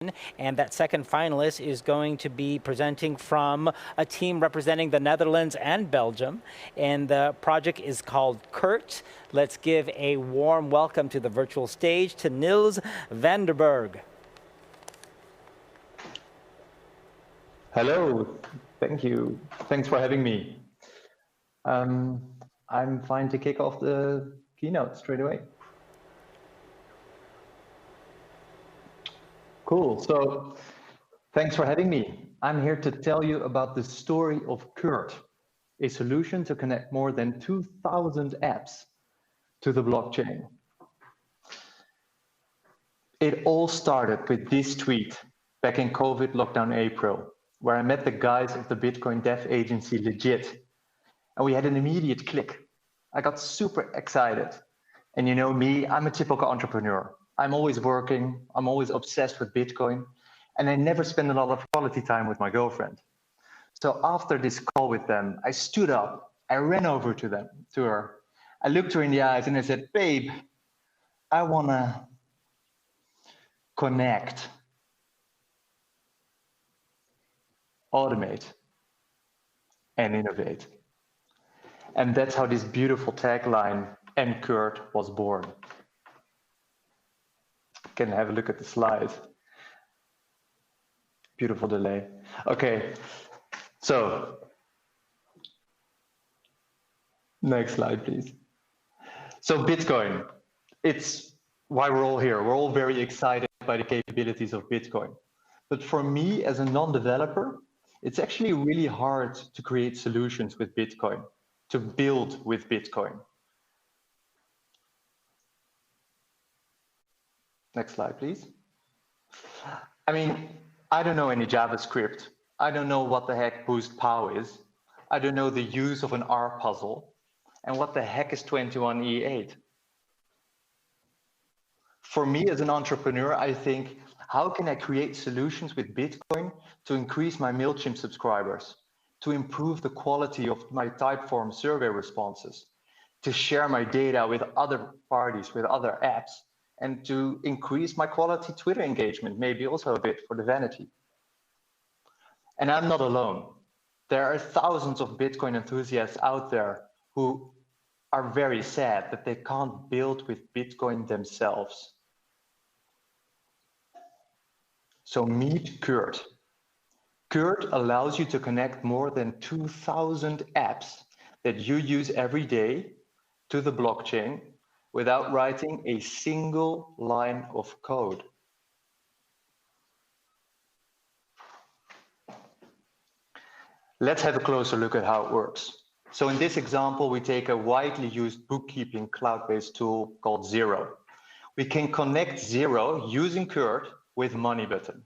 And that second finalist is going to be presenting from a team representing the Netherlands and Belgium. And the project is called Kyrt. Let's give a warm welcome to the virtual stage to Niels van der Bergh. Hello, thank you. Thanks for having me. I'm fine to kick off the keynote straight away. Cool, so thanks for having me. I'm here to tell you about the story of Kyrt, a solution to connect more than 2,000 apps to the blockchain. It all started with this tweet back in COVID lockdown April, where I met the guys of the Bitcoin dev agency Legit, and we had an immediate click. I got super excited. And you know me, I'm a typical entrepreneur. I'm always working, I'm always obsessed with Bitcoin, and I never spend a lot of quality time with my girlfriend. So after this call with them, I stood up, I ran over to her. I looked her in the eyes and I said, babe, I wanna connect, automate, and innovate. And that's how this beautiful tagline, "And Kyrt" was born. Can have a look at the slide. Beautiful delay. Okay, so next slide, please. So Bitcoin, it's why we're all here. We're all very excited by the capabilities of Bitcoin. But for me as a non-developer, it's actually really hard to create solutions with Bitcoin, to build with Bitcoin. Next slide, please. I mean, I don't know any JavaScript. I don't know what the heck boost POW is. I don't know the use of an R puzzle. And what the heck is 21E8? For me as an entrepreneur, I think, how can I create solutions with Bitcoin to increase my Mailchimp subscribers, to improve the quality of my Typeform survey responses, to share my data with other parties, with other apps, and to increase my quality Twitter engagement, maybe also a bit for the vanity. And I'm not alone. There are thousands of Bitcoin enthusiasts out there who are very sad that they can't build with Bitcoin themselves. So meet Kyrt. Kyrt allows you to connect more than 2,000 apps that you use every day to the blockchain without writing a single line of code. Let's have a closer look at how it works. So in this example, we take a widely used bookkeeping cloud-based tool called Xero. We can connect Xero using Kyrt with MoneyButton.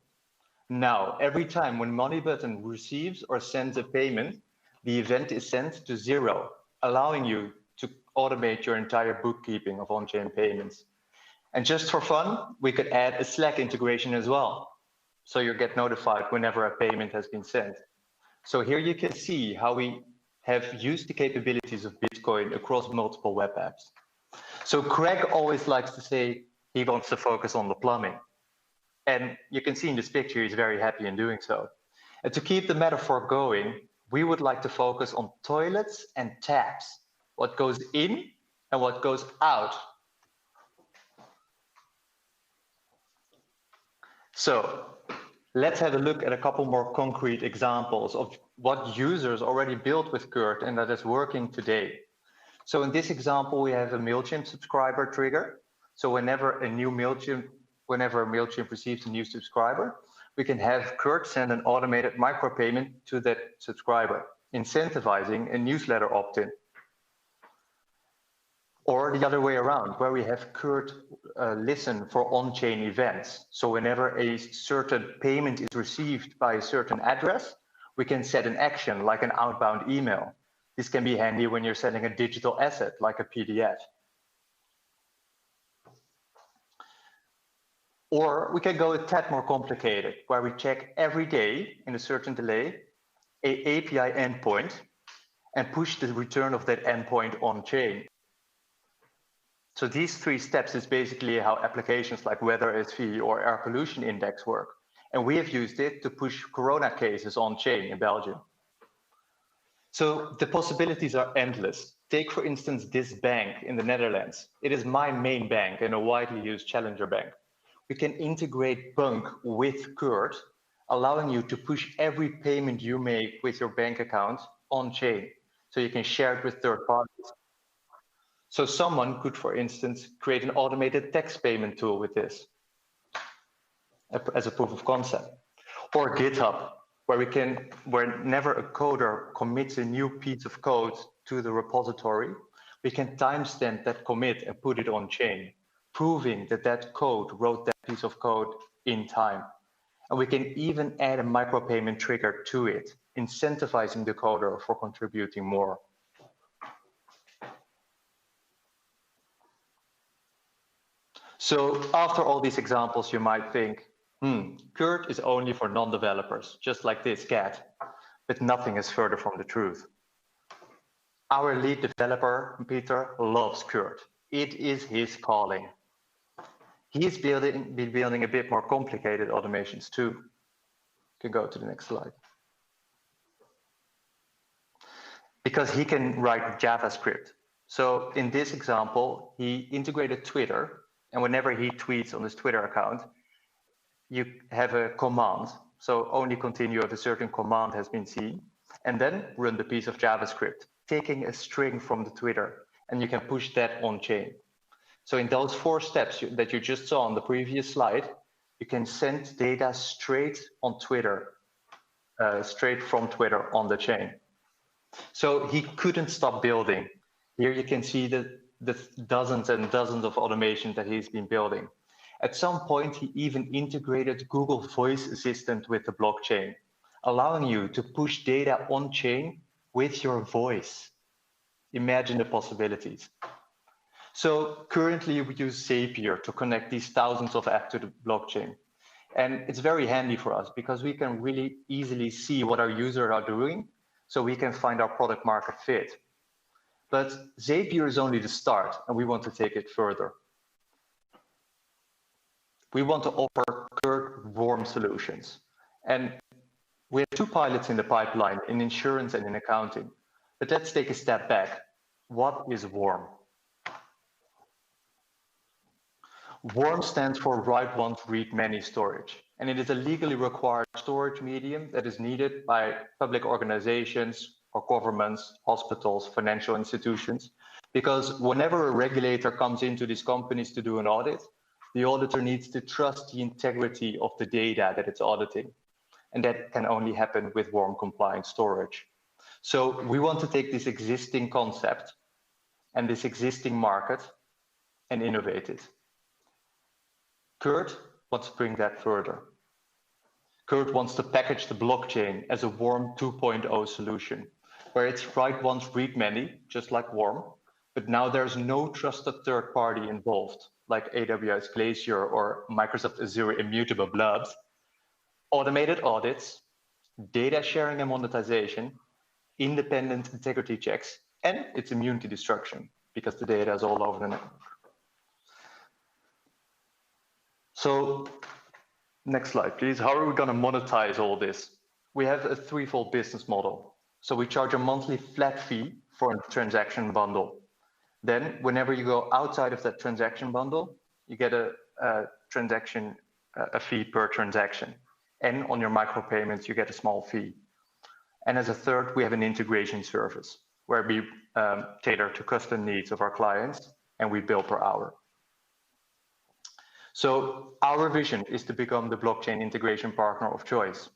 Now, every time when MoneyButton receives or sends a payment, the event is sent to Xero, allowing you to automate your entire bookkeeping of on-chain payments. And just for fun, we could add a Slack integration as well, so you get notified whenever a payment has been sent. So here you can see how we have used the capabilities of Bitcoin across multiple web apps. So Craig always likes to say he wants to focus on the plumbing. And you can see in this picture, he's very happy in doing so. And to keep the metaphor going, we would like to focus on toilets and taps, what goes in and what goes out. So let's have a look at a couple more concrete examples of what users already built with Kyrt and that is working today. So in this example, we have a Mailchimp subscriber trigger. So whenever a Mailchimp receives a new subscriber, we can have Kyrt send an automated micropayment to that subscriber, incentivizing a newsletter opt-in. Or the other way around, where we have Kyrt listen for on-chain events. So whenever a certain payment is received by a certain address, we can set an action like an outbound email. This can be handy when you're sending a digital asset like a PDF. Or we can go a tad more complicated, where we check every day in a certain delay an API endpoint and push the return of that endpoint on-chain. So these three steps is basically how applications like Weather SV or Air Pollution Index work, And we have used it to push Corona cases on chain in Belgium. So the possibilities are endless. Take, for instance, this bank in the Netherlands. It is my main bank and a widely used challenger bank. We can integrate Punk with Kyrt, allowing you to push every payment you make with your bank account on chain. So you can share it with third parties. So someone could, for instance, create an automated tax payment tool with this as a proof of concept. Or GitHub, where whenever a coder commits a new piece of code to the repository, we can timestamp that commit and put it on chain, proving that that code wrote that piece of code in time. And we can even add a micropayment trigger to it, incentivizing the coder for contributing more. So after all these examples, you might think, Kyrt is only for non-developers, just like this cat, but nothing is further from the truth. Our lead developer, Peter, loves Kyrt. It is his calling. He's been building a bit more complicated automations too. You can go to the next slide. Because he can write JavaScript. So in this example, he integrated Twitter, and whenever he tweets on his Twitter account, you have a command. So only continue if a certain command has been seen, and then run the piece of JavaScript, taking a string from the Twitter, and you can push that on chain. So in those 4 steps that you just saw on the previous slide, you can send data straight on Twitter, straight from Twitter on the chain. So he couldn't stop building. Here you can see the dozens and dozens of automations that he's been building. At some point, he even integrated Google Voice Assistant with the blockchain, allowing you to push data on chain with your voice. Imagine the possibilities. So currently we use Zapier to connect these thousands of apps to the blockchain. And it's very handy for us because we can really easily see what our users are doing, so we can find our product market fit. But Zapier is only the start, and we want to take it further. We want to offer Kyrt warm solutions. And we have 2 pilots in the pipeline, in insurance and in accounting. But let's take a step back. What is warm? Warm stands for write once, read many storage. And it is a legally required storage medium that is needed by public organizations or governments, hospitals, financial institutions. Because whenever a regulator comes into these companies to do an audit, the auditor needs to trust the integrity of the data that it's auditing. And that can only happen with warm compliant storage. So we want to take this existing concept and this existing market and innovate it. Kyrt wants to bring that further. Kyrt wants to package the blockchain as a warm 2.0 solution, where it's write once, read many, just like warm, but now there's no trusted third party involved, like AWS Glacier or Microsoft Azure Immutable Blobs. Automated audits, data sharing and monetization, independent integrity checks, and it's immune to destruction because the data is all over the network. So next slide, please. How are we going to monetize all this? We have a 3-fold business model. So we charge a monthly flat fee for a transaction bundle. Then whenever you go outside of that transaction bundle, you get a fee per transaction. And on your micropayments, you get a small fee. And as a third, we have an integration service where we cater to custom needs of our clients and we bill per hour. So our vision is to become the blockchain integration partner of choice.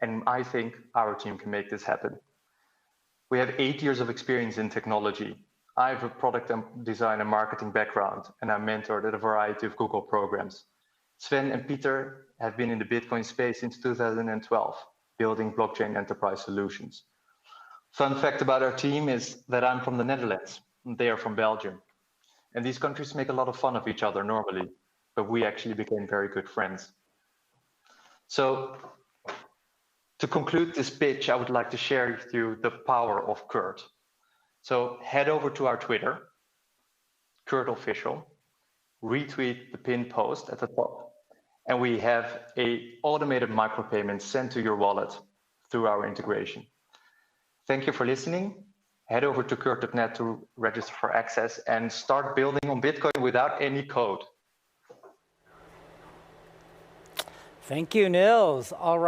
And I think our team can make this happen. We have 8 years of experience in technology. I have a product and design and marketing background, and I mentored at a variety of Google programs. Sven and Peter have been in the Bitcoin space since 2012, building blockchain enterprise solutions. Fun fact about our team is that I'm from the Netherlands, and they are from Belgium. And these countries make a lot of fun of each other normally, but we actually became very good friends. So to conclude this pitch, I would like to share with you the power of Kyrt. So head over to our Twitter, Kyrt Official, retweet the pinned post at the top, And we have a automated micropayment sent to your wallet through our integration. Thank you for listening. Head over to Kyrt.net to register for access and start building on Bitcoin without any code. Thank you, Niels. All right.